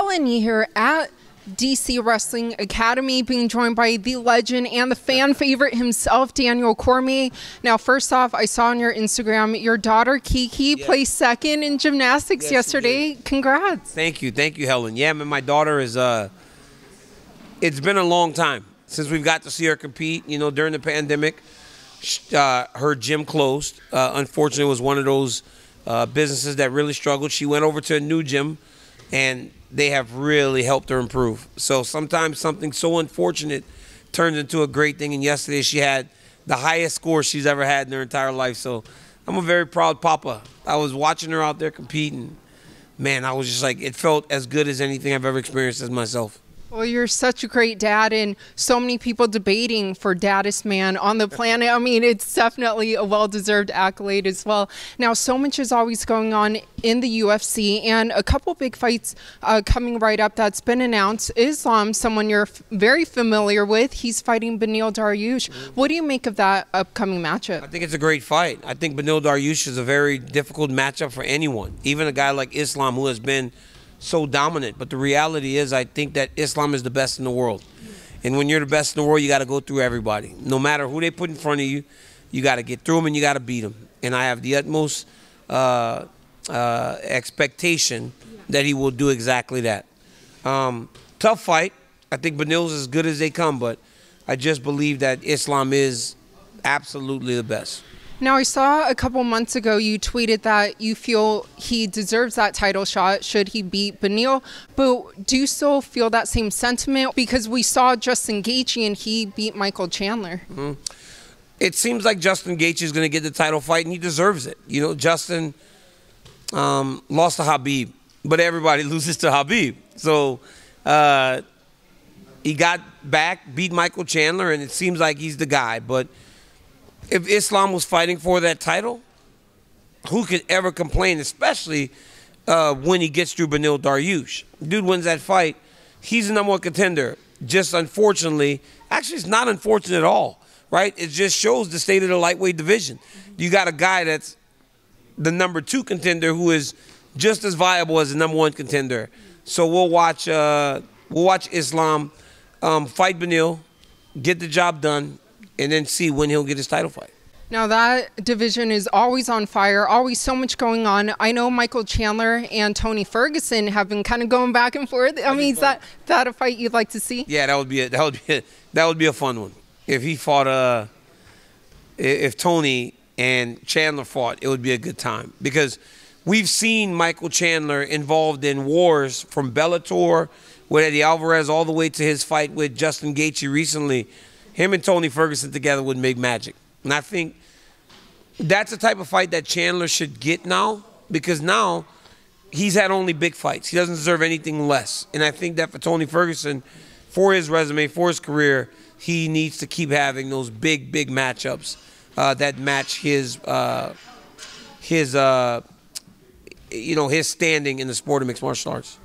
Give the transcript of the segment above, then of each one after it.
Helen Yee here at DC Wrestling Academy, being joined by the legend and the fan favorite himself, Daniel Cormier. Now, first off, I saw on your Instagram your daughter Kiki placed second in gymnastics yesterday. Congrats. Thank you, Helen. Yeah, man, my daughter is. It's been a long time since we've got to see her compete. You know, during the pandemic, her gym closed. Unfortunately, it was one of those businesses that really struggled. She went over to a new gym, and they have really helped her improve. So sometimes something so unfortunate turns into a great thing. And yesterday she had the highest score she's ever had in her entire life. So I'm a very proud papa. I was watching her out there competing. Man, I was just like, it felt as good as anything I've ever experienced as myself. Well, you're such a great dad, and so many people debating for Daddest Man on the planet. I mean, it's definitely a well-deserved accolade as well. Now, so much is always going on in the UFC, and a couple big fights coming right up that's been announced. Islam, someone you're very familiar with, he's fighting Beneil Dariush. What do you make of that upcoming matchup? I think it's a great fight. I think Beneil Dariush is a very difficult matchup for anyone, even a guy like Islam who has been so dominant. But the reality is, I think that Islam is the best in the world. And when you're the best in the world, you got to go through everybody. No matter who they put in front of you, you got to get through them and you got to beat them. And I have the utmost expectation that he will do exactly that. Tough fight. I think Beneil's as good as they come, but I just believe that Islam is absolutely the best. Now, I saw a couple months ago you tweeted that you feel he deserves that title shot should he beat Beneil, but do you still feel that same sentiment? Because we saw Justin Gaethje and he beat Michael Chandler. It seems like Justin Gaethje is going to get the title fight, and he deserves it. You know, Justin lost to Khabib, but everybody loses to Khabib. So he got back, beat Michael Chandler, and it seems like he's the guy. But if Islam was fighting for that title, who could ever complain, especially when he gets through Beneil Dariush? Dude wins that fight. He's the #1 contender. Just unfortunately, actually it's not unfortunate at all, right? It just shows the state of the lightweight division. You got a guy that's the #2 contender who is just as viable as the #1 contender. So we'll watch Islam fight Beneil, get the job done, and then see when he'll get his title fight. Now, that division is always on fire, always so much going on. I know Michael Chandler and Tony Ferguson have been kind of going back and forth. I mean, is that a fight you'd like to see? Yeah, that would be a fun one. If he fought, if Tony and Chandler fought, it would be a good time, because we've seen Michael Chandler involved in wars from Bellator with Eddie Alvarez all the way to his fight with Justin Gaethje recently. Him and Tony Ferguson together would make magic. And I think that's the type of fight that Chandler should get now, because now he's had only big fights. He doesn't deserve anything less. And I think that for Tony Ferguson, for his resume, for his career, he needs to keep having those big matchups that match his standing in the sport of mixed martial arts.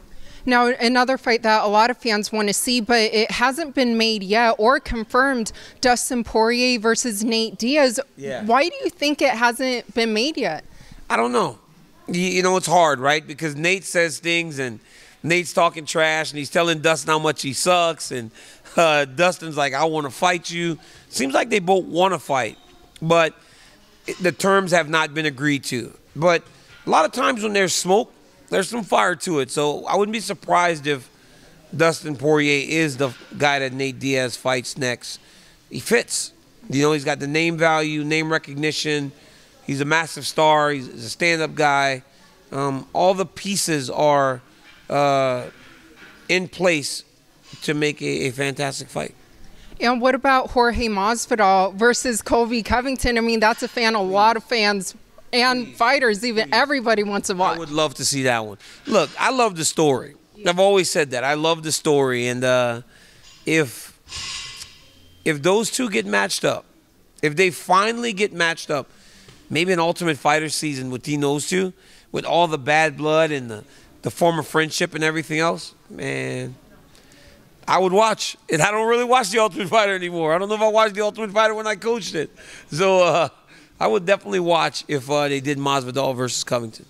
Now, another fight that a lot of fans want to see, but it hasn't been made yet or confirmed, Dustin Poirier versus Nate Diaz. Yeah. Why do you think it hasn't been made yet? I don't know. You know, it's hard, right? Because Nate says things, and Nate's talking trash, and he's telling Dustin how much he sucks, and Dustin's like, I want to fight you. Seems like they both want to fight, but the terms have not been agreed to. But a lot of times when there's smoke, there's some fire to it. So I wouldn't be surprised if Dustin Poirier is the guy that Nate Diaz fights next. He fits. You know, he's got the name value, name recognition. He's a massive star. He's a stand-up guy. All the pieces are in place to make a fantastic fight. And what about Jorge Masvidal versus Colby Covington? I mean, that's a fan a lot of fans and fighters, even everybody wants to watch. I would love to see that one. Look, I love the story. I've always said that. I love the story. And if those two get matched up, if they finally get matched up, maybe an Ultimate Fighter season between those two, with all the bad blood and the former friendship and everything else, man, I would watch. And I don't really watch the Ultimate Fighter anymore. I don't know if I watched the Ultimate Fighter when I coached it. So I would definitely watch if they did Mosbidal versus Covington.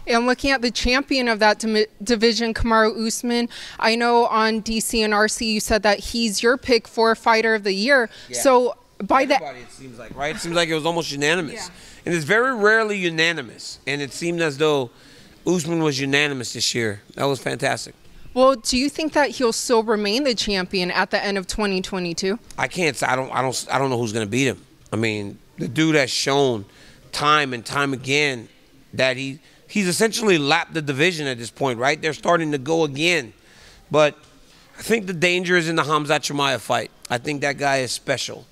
And looking at the champion of that division, Kamaru Usman, I know on DC and RC you said that he's your pick for Fighter of the Year. Yeah. So by that, it seems like, right? It seems like it was almost unanimous. And it's very rarely unanimous. And it seemed as though Usman was unanimous this year. That was fantastic. Well, do you think that he'll still remain the champion at the end of 2022? I can't say. I don't know who's going to beat him. I mean, the dude has shown time and time again that he's essentially lapped the division at this point, right? They're starting to go again. But I think the danger is in the Khamzat Chimaev fight. I think that guy is special.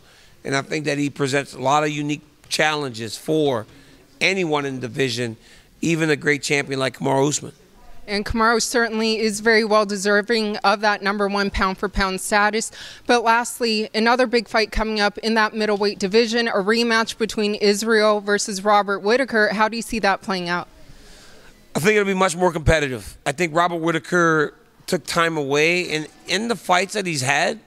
And I think that he presents a lot of unique challenges for anyone in the division, even a great champion like Kamaru Usman. And Kamaru certainly is very well deserving of that #1 pound-for-pound status. But lastly, another big fight coming up in that middleweight division, a rematch between Israel versus Robert Whittaker. How do you see that playing out? I think it'll be much more competitive. I think Robert Whittaker took time away, and in the fights that he's had,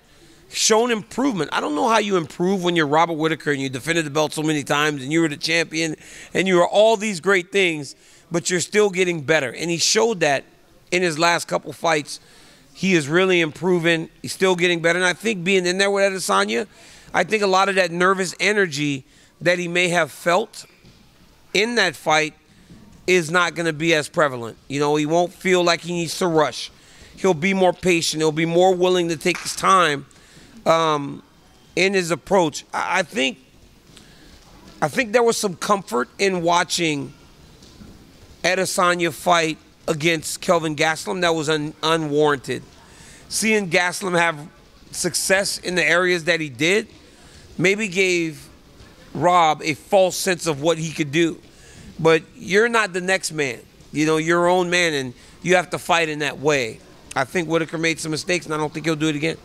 shown improvement. I don't know how you improve when you're Robert Whittaker and you defended the belt so many times and you were the champion and you were all these great things, but you're still getting better. And he showed that in his last couple fights. He is really improving. He's still getting better. And I think being in there with Adesanya, I think a lot of that nervous energy that he may have felt in that fight is not going to be as prevalent. You know, he won't feel like he needs to rush. He'll be more patient. He'll be more willing to take his time in his approach. I think there was some comfort in watching Adesanya fight against Kelvin Gastelum that was unwarranted. Seeing Gastelum have success in the areas that he did maybe gave Rob a false sense of what he could do. But you're not the next man. You know, you're your own man, and you have to fight in that way. I think Whittaker made some mistakes, and I don't think he'll do it again.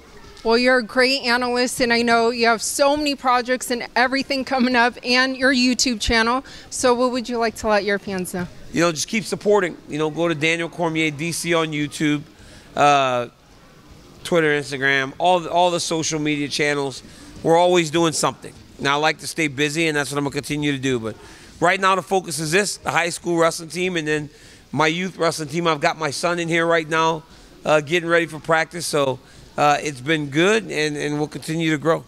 Well, you're a great analyst, and I know you have so many projects and everything coming up, and your YouTube channel. So what would you like to let your fans know? You know, just keep supporting. You know, go to Daniel Cormier DC on YouTube, Twitter, Instagram, all the social media channels. We're always doing something. Now, I like to stay busy, and that's what I'm going to continue to do. But right now, the focus is this, the high school wrestling team, and then my youth wrestling team. I've got my son in here right now getting ready for practice. So it's been good, and we'll continue to grow.